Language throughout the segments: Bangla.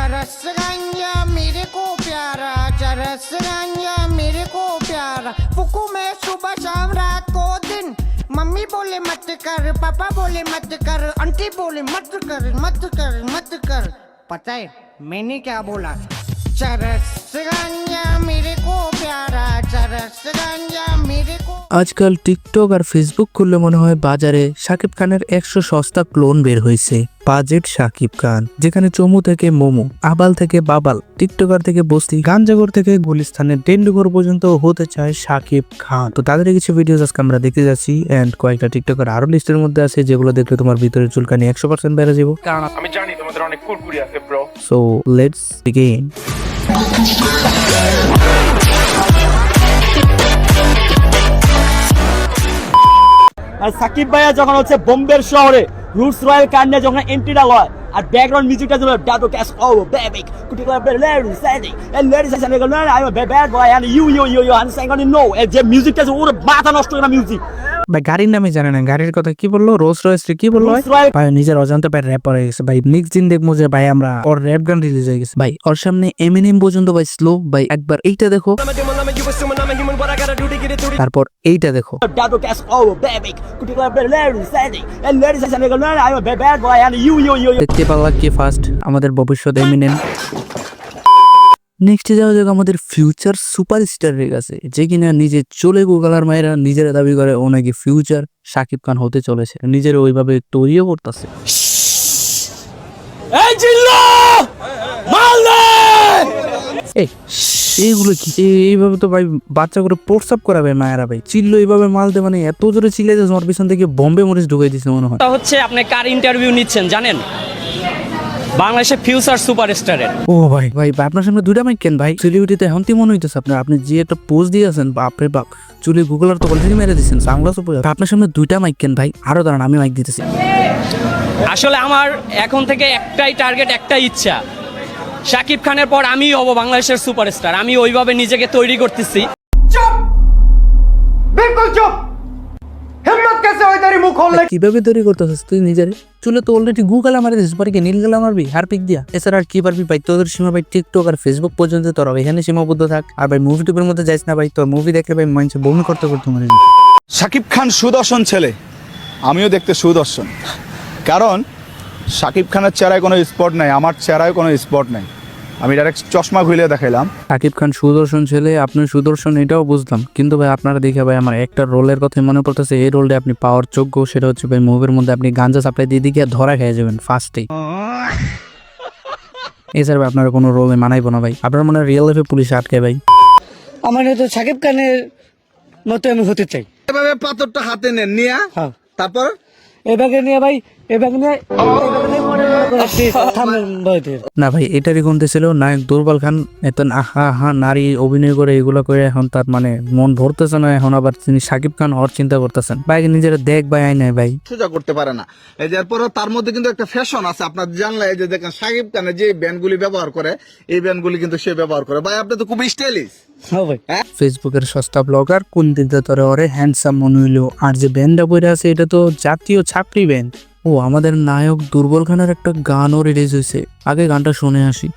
चरस गंजा मेरे को प्यारा, चरस गंजा मेरे को प्यारा। फुकू में सुबह शाम रात को दिन, मम्मी बोले मत कर, पापा बोले मत कर, आंटी बोले मत कर मत कर मत कर। पता है मैंने क्या बोला? चरस गंजा मेरे को प्यारा, चरस गंजा मेरे को। আজকাল টিকটক আর ফেসবুক খুললে মনে হয় বাজারে শাকিব খানের 100 সস্তা ক্লোন বের হয়েছে। বাজেট শাকিব খান, যেখানে চমু থেকে মোমো, আবাল থেকে বাবাল, টিকটকার থেকে বস্তি, গাঞ্জাগর থেকে গুলিস্তানের টেন্ডুগর পর্যন্ত হতে চায় শাকিব খান। তো তাদের কিছু ভিডিও আজকে আমরা দেখতে যাচ্ছি, এন্ড কয়েকটা টিকটকার আরো লিস্টের মধ্যে আছে যেগুলো দেখলে তোমার ভিতরে চুলকানি 100% বেড়ে যাবে। আমি জানি তোমাদের অনেক কুরকুরি আছে ব্রো। So let's begin. আর সাকিব ভাইয়া যখন হচ্ছে বোম্বের শহরে রুটস রয়্যাল কান্ডে যখন এন্ট্রিটা হয় আর ব্যাকগ্রাউন্ড মিউজিকটা যখন ডাটো ক্যাশ ও বেবি কুটি club ladies and ladies and gentleman I am a bad boy and you and saying on no যে মিউজিকটা ওর মাথা নষ্ট করা মিউজিক। ভাই গাড়ির নামে জানে না, গাড়ির কথা কি বললো? রোলস রয়েস কি বললো? ভাই নিজের অজান্তে ভাই র্যাপ হয়ে গেছে ভাই। নেক্সট দিন দেখবো যে ভাই আমরা ওর র্যাপ গান রিলিজ হয়ে গেছে ভাই। ওর সামনে এমিনেম পর্যন্ত ভাই স্লো ভাই। একবার এইটা দেখো, তারপর এইটা দেখো। ডাটো ক্যাশ ও বেবি কুটি club ladies and ladies and gentleman I am a bad boy and you দেখতে পারলাম কি ফার্স্ট আমাদের ভবিষ্যৎ এমিনেম। নেক্সটে যাওয়া যাক আমাদের ফিউচার সুপারস্টারের কাছে, যে কিনা নিজে চলে গুগলার মায়েরা নিজেরা দাবি করে ও নাকি ফিউচার শাকিব খান হতে চলেছে, নিজের ওইভাবে তৈরিও করতেছে। এই জিল্লা মালদে এইগুলো কি? এইভাবে তো ভাই বাচ্চা করে প্রস্তাব করাবে মায়েরা ভাই। চিল্লো এইভাবে মালতে মানে এত জোরে চিল্লাইছে তোমার পিছন থেকে বম্বে মরিচ ঢুকাই দিচ্ছে মনে হয়। হচ্ছে আপনি কার ইন্টারভিউ নিচ্ছেন জানেন? বাংলাদেশের ফিউচার সুপারস্টারের। ও ভাই ভাই আপনার সামনে দুইটা মাইক কেন ভাই? সেলিব্রিটিতে এখন কি মনে হইতেছে আপনার? আপনি যে একটা পোস্ট দিয়েছেন বাপরে বাপ, চুলি গুগলার তো অলরেডি মেরে দিচ্ছেন, সাংলাস আপনার সামনে দুইটা মাইক কেন ভাই? আরো দাঁড়ান আমি মাইক দিতেছি। আসলে আমার এখন থেকে একটাই টার্গেট, একটাই ইচ্ছা, শাকিব খানের পর আমিই হব বাংলাদেশের সুপারস্টার। আমি ওইভাবে নিজেকে তৈরি করতেছি। চুপ, বিলকুল চুপ। হিম্মত कैसे হয় তারি মুখ খুললে? কিভাবে তৈরি করতেছিস তুই নিজের? চুলে তো অলরেডি গুগলা মারি দিছিস, পরে কি নীল গলা মারবি হারপিক দিয়া? এছাড়া আর কি পারবি ভাই? তোদের সীমা ভাই টিকটক আর ফেসবুক পর্যন্ত, তোর এখানে সীমাবদ্ধ থাক। আর ভাই মুভি টুবের মধ্যে যাইস না ভাই, তোর মুভি দেখলে ভাই মানুষ বমি করতে করতে মরে যাবে। শাকিব খান সুদর্শন ছেলে, আমিও দেখতে সুদর্শন, কারণ শাকিব খানের চেহারায় কোনো স্পট নাই, আমার চেহারায় কোনো স্পট নাই। আমি ডাইরেক্ট চশমা খুলে দেখাইলাম। শাকিব খান সুদর্শন ছেলে, আপনি সুদর্শন এটাও বুঝলাম, কিন্তু ভাই আপনারা দেখে ভাই আমার একটা রোলের কথা মনে পড়তেছে। এই রোলটা আপনি পাওয়ার যোগ্য, সেটা হচ্ছে ভাই মুভির মধ্যে আপনি গাঞ্জা সাপ্লাই দিয়ে দিকে ধরা খেয়ে যাবেন ফার্স্টেই। এছাড়া আপনারা কোনো রোলে মানাইবো না ভাই। আপনার মনে হয় রিয়েল লাইফে পুলিশে আটকে ভাই। আমার তো শাকিব খানের মতো আমি হতে চাই। এভাবে পাথরটা হাতে নেন নিয়ে, হ্যাঁ তারপর এবারে নিয়ে ভাই, এবারে নিয়ে না ভাই এটারই কমতে ছিল নায়ক দুর্বল খান এত আহা আহা নারী অভিনয় করে এগুলো করে এখন তার মানে মন ভরতেছে না। এখন আবার তিনি শাকিব খান হওয়ার চিন্তা করতেছেন। ভাই নিজেরা দেখ ভাই আই নাই ভাই, সোজা করতে পারে না। এই যে এরপর তার মধ্যে কিন্তু একটা ফ্যাশন আছে, আপনার জানলে এই যে দেখেন শাকিব খানের যে ব্যান্ডগুলি ব্যবহার করে, এই ব্যান্ডগুলি কিন্তু সে ব্যবহার করে। ভাই আপনি তো খুব স্টাইলিশ। ফেসবুকের সস্তা ব্লগার কোন দিনটা তোরে ওরে হ্যান্ডসাম মনে হইলো। আর যে ব্যান্ডটা বইরা আছে এটা তো জাতীয় ছাপড়ি ব্যান্ড। ও আমাদের নায়ক দুর্বল খানের একটা গানও রিলিজ হয়েছে, আগে গানটা শুনে আসি।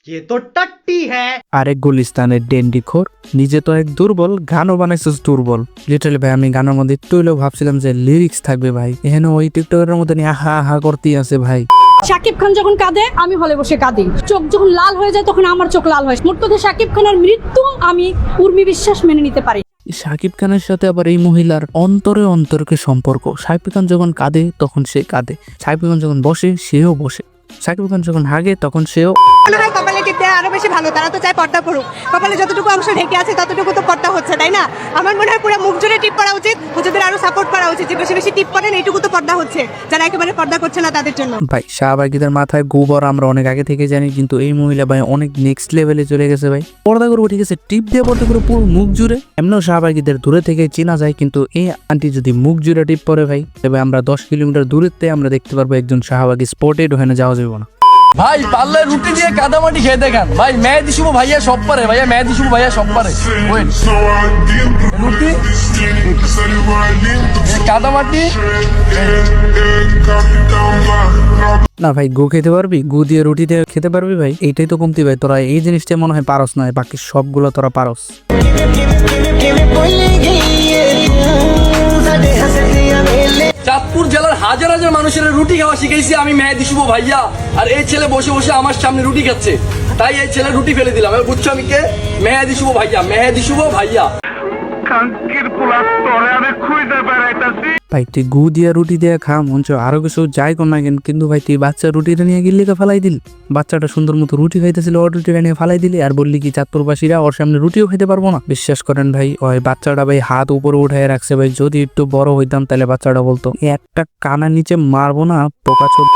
ये तो टट्टी है। আরেক গুলিস্তানের ডেন্ডিখোর, নিজে তো এক দুর্বল, গানও বানাইছিস দুর্বল। লিটারালি ভাই আমি গানের মধ্যে একটু হলেও ভাবছিলাম যে লিরিক্স থাকবে ভাই, এখানে ওই টিকটকের মধ্যে আহা আহা করতেই আছে ভাই। শাকিব খান যখন কাঁদে আমি হলে বসে কাঁদি, চোখ যখন লাল হয়ে যায় তখন আমার চোখ লাল হয়। মোট কথা শাকিব খানের মৃত্যু আমি উর্মি বিশ্বাস মেনে নিতে পারি। শাকিব খানের সাথে আবার এই মহিলার অন্তরে অন্তরকে সম্পর্ক। শাকিব খান যখন কাঁদে তখন সে কাঁদে, শাকিব খান যখন বসে সেও বসে, শাকিব খান যখন হাগে তখন সেও। কপালে উচিত দেওয়া আরো বেশি ভালো। তারা তো চায় পর্দা করুক, কপালে যতটুকু অংশ ঢেকে আছে ততটুকু তো পর্দা হচ্ছে, তাই না? আমার মনে হয় পুরো মুখ জুড়ে টিপ করা উচিত, হুজুরদের আরো সাপোর্ট করা উচিত, যে বেশি বেশি টিপ করেন এইটুকু তো পর্দা হচ্ছে, যারা একেবারে পর্দা করছে না তাদের জন্য। ভাই শাহবাগীদের মাথায় গোবর আমরা অনেক আগে থেকে জানি, কিন্তু এই মহিলা ভাই অনেক নেক্সট লেভেলে চলে গেছে ভাই। পর্দা করে উঠে গেছে, টিপ দিয়ে পর্দা করে পুরো মুখ জুড়ে। এমনিও শাহবাগীদের দূরে থেকে চেনা যায়, কিন্তু এই আন্টি যদি মুখ জুড়ে টিপ পরে ভাই, তবে আমরা 10 কিলোমিটার দূরেতে আমরা দেখতে পারবো একজন শাহবাগী স্পটেড, ওখানে যাওয়া যাবে না। ভাই পারলে রুটি দিয়ে কাদামাটি খেয়ে দেখান ভাই। মেহেদি শুভ ভাইয়া সব পারে ভাইয়া, মেহেদি শুভ ভাইয়া সব পারে। রুটি কাদামাটি না ভাই, গু খেতে পারবি? গু দিয়ে রুটি দিয়ে খেতে পারবি ভাই? এইটাই তো কমতি ভাই, তোরা এই জিনিসটা মনে হয় পারস না, বাকি সবগুলো তোরা পারস। চাঁদপুর জেলার হাজার হাজার মানুষের রুটি খাওয়া শিখেছি আমি মেহেদি শুভ ভাইয়া, আর এই ছেলে বসে বসে আমার সামনে রুটি খাচ্ছে, তাই এই ছেলে রুটি ফেলে দিলাম। এবার বুঝছো আমি কে? মেহেদি শুভ ভাইয়া, মেহেদি শুভ ভাইয়া। ভাই তুই গু দিয়া রুটি দিয়ে খা, মঞ্চ আরো কিছু যাই কর না কেন, কিন্তু ভাই তুই বাচ্চা রুটিটা নিয়ে গিল্লি ফেলাই দিল। বাচ্চাটা সুন্দর মতো রুটি খাইতেছিল, ওর রুটিটা নিয়ে ফেলাই দিলি, আর বললি কি চাঁদপুরবাসীরা ওর সামনে রুটিও খেতে পারবো না? বিশ্বাস করেন ভাই, ওই বাচ্চাটা ভাই হাত উপরে উঠায় রাখছে ভাই। যদি একটু বড় হইতাম তাহলে বাচ্চাটা বলতো একটা কানা নিচে মারবো না পোকা চোদ।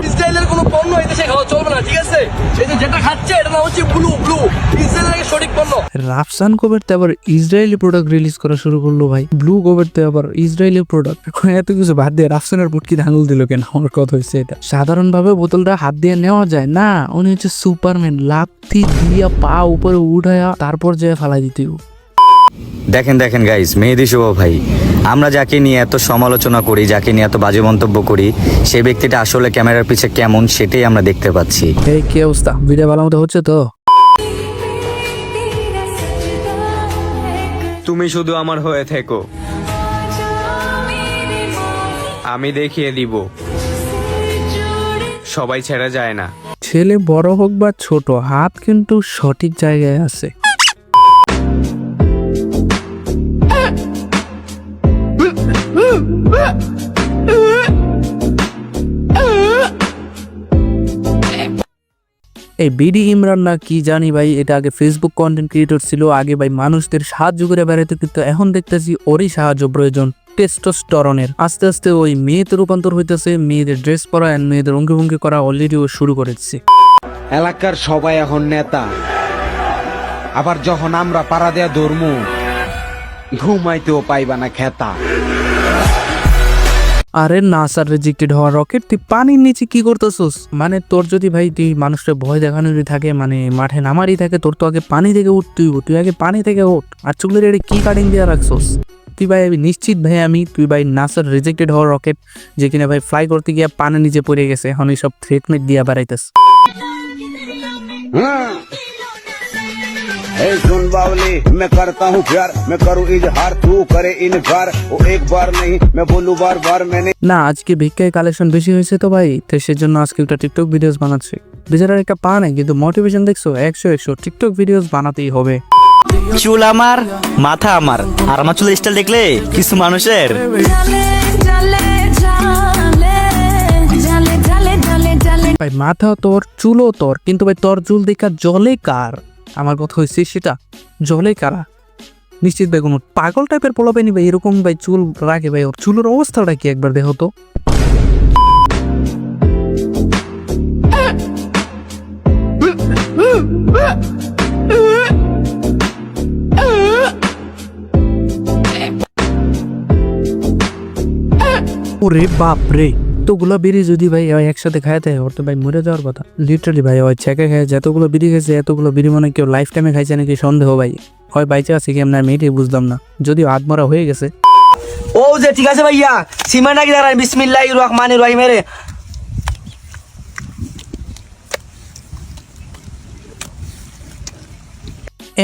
ইসরায়েলের কোনো পণ্য এই দেশে খাওয়া চলবে না, ঠিক আছে? এই যে যেটা খাচ্ছে এটা নাম হচ্ছে ব্লু ব্লু, ইসরায়েলের সঠিক পণ্য। রাফসান কোবের তো আবার ইসরায়েলি প্রোডাক্ট রিলিজ করা শুরু করলো ভাই। ব্লু কোবের তো আবার ইসরায়েলি প্রোডাক্ট। এত কিছু ভাত দিয়ে রাফসানের পুটকি আঙুল দিল কেন? আমার কথা হচ্ছে এটা। সাধারণভাবে বোতলটা হাত দিয়ে নেওয়া যায় না, উনি হচ্ছে সুপারম্যান, লাথি দিয়া পা উপরে উঠায়া তারপর যে ফালাই দিতে। দেখেন দেখেন গাইস, মেহেদি শুভ ভাই, আমরা যাকে নিয়ে এত সমালোচনা করি, যাকে নিয়ে এত বাজে মন্তব্য করি, সেই ব্যক্তিটা আসলে ক্যামেরার পিছে কেমন সেটাই আমরা দেখতে পাচ্ছি। এই কি অবস্থা? ভিডিও ভালো মতো হচ্ছে তো? তুমি শুধু আমার হয়ে থেকো, আমি দেখিয়ে দিব সবাই ছেড়ে যায় না। ছেলে বড় হোক বা ছোট, হাত কিন্তু সঠিক জায়গায় আছে। এই বিডি ইমরান না কি জানি ভাই, এটা আগে ফেসবুক কন্টেন্ট ক্রিয়েটর ছিল, আগে ভাই মানুষদের সাহায্য করে বেড়াইতো, কিন্তু এখন দেখতেছি ওরই সাহায্য প্রয়োজন টেস্টোস্টেরনের। আস্তে আস্তে ওই মেয়েতে রূপান্তর হইতেছে, মেয়েদের ড্রেস পরা এন্ড মেয়েদের অঙ্গভঙ্গি করা অলরেডি ও শুরু করেছে। এলাকার সবাই এখন নেতা, আবার যখন আমরা পাড়া দেয়া ধর্মু ঘুমাইতেও পাইবা না খেতা। আরে নাসার রিজেক্টেড হওয়া রকেট, তুই পানির নিচে কি করতেছস? মানে তোর যদি ভাই তুই মানুষের ভয় দেখানোরই থাকে, মানে মাঠে নামারই থাকে, তোর তো আগে পানি থেকে তুই আগে পানি থেকে ওঠ। আর চুলের এটা কি কাটিং দিয়ে রাখছস তুই ভাই? আমি নিশ্চিত ভাই তুই ভাই নাসার রিজেক্টেড হওয়া রকেট, যে কিনা ভাই ফ্লাই করতে গিয়ে পানির নিচে পড়ে গেছে, এখন এইসব থ্রেটমেট দিয়ে বাড়াইতেস। Hey सुन बावली, मैं करता हूँ प्यार, मैं करूँ इजहार, तू करे इनकार, वो एक बार नहीं मैं बोलूँ बार बार मैंने। না আজকে ভিক্ষায় কালেকশন বেশি হয়েছে তো ভাই, তো সেজন্য আজকে একটা টিকটক ভিডিওস বানাচ্ছি। বেচারার একটা পা নাই, কিন্তু মোটিভেশন দেখছো 100 টিকটক ভিডিওস বানাতেই হবে। চুল আমার, মাথা আমার, আর আমার চুলের স্টাইল দেখলে কিছু মানুষের ভাই মাথা তোর, চুলও তোর, কিন্তু ভাই তোর চুল দেখা জলে কার? আমার কথা হয়েছে সেটা, জলে কারা? নিশ্চিত ভাই কোনো পাগল টাইপের পোলাপাইনি ভাই এরকম ভাই চুল রাখে ভাই। ওর চুলের অবস্থাটা কি একবার দেখো তো। ওরে বাপ রে, এতগুলো বিড়ি যদি ভাই একসাথে খাইতে হয়, ওর তো ভাই মরে যাওয়ার কথা। লিটারালি ভাই ওই ছেঁকে খায় যতগুলো বিড়ি খেয়েছে, এতগুলো বিড়ি মানে কেউ লাইফ টাইমে খাইছে নাকি সন্দেহ ভাই। হয় বাইচে আছে কি আমরা মেয়েটাই বুঝলাম না, যদিও আত্মরা হয়ে গেছে। ও যে ঠিক আছে ভাইয়া, সীমানা কি দাঁড়ায়? বিসমিল্লাহির রহমানির রহিম। রে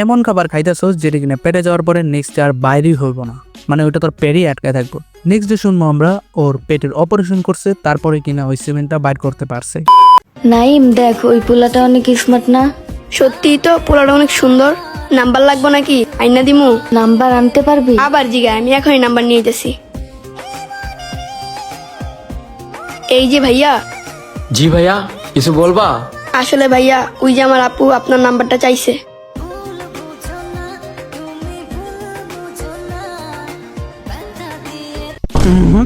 এমন খাবার খাইতেছোস যেটা কিনা পেটে যাওয়ার পরে নেক্সট আর বাইরেই হইব না, মানে ওইটা তোর পেটেই আটকায় থাকবো। নেক্সট ডে শুনবো আমরা ওর পেটের অপারেশন করছে, তারপরে কিনা ওই সিমেন্টটা বাইর করতে পারছে। নাইম দেখ, ওই পোলাটা অনেক স্মার্ট না? সত্যি তো, পোলাটা অনেক সুন্দর। নাম্বার লাগবো নাকি? আইনা দিমু। নাম্বার আনতে পারবি? আবার জিগা, আমি এখনই নাম্বার নিয়ে যেতেছি। এই যে ভাইয়া। জি ভাইয়া। কিছু বলবা? আসলে ভাইয়া ওই যে আমার আপু আপনার নাম্বারটা চাইছে।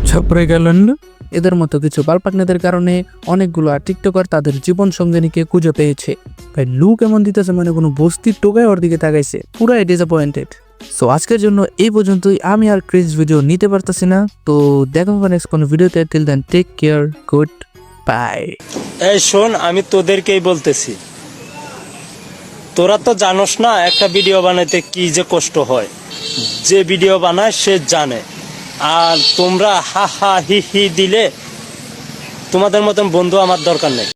ছাপড়ে গেলেন না? এদের মতো কিছু বালপাকনাদের কারণে অনেকগুলো টিকটকার তাদের জীবন সঙ্গিনীকে খুঁজে পেয়েছে। ভাই লুক এমন দিতেছে মানে কোনো বস্তির টোকায় ওর দিকে তাকাইছে, পুরাই ডিসঅ্যাপয়েন্টেড। সো আজকের জন্য এই পর্যন্তই। আমি আর ক্রিজ ভিডিও নিতে পারতেছি না, তো দেখা হবে নেক্সট কোনো ভিডিওতে। Till then take care, good bye. এই শোন, আমি তোদেরকেই বলতেছি, তোরা তো জানোস না একটা ভিডিও বানাইতে কি যে কষ্ট হয়। যে ভিডিও বানায় সে জানে। আর তোমরা হা হা হি হি দিলে তোমাদের মতন বন্ধু আমার দরকার নেই।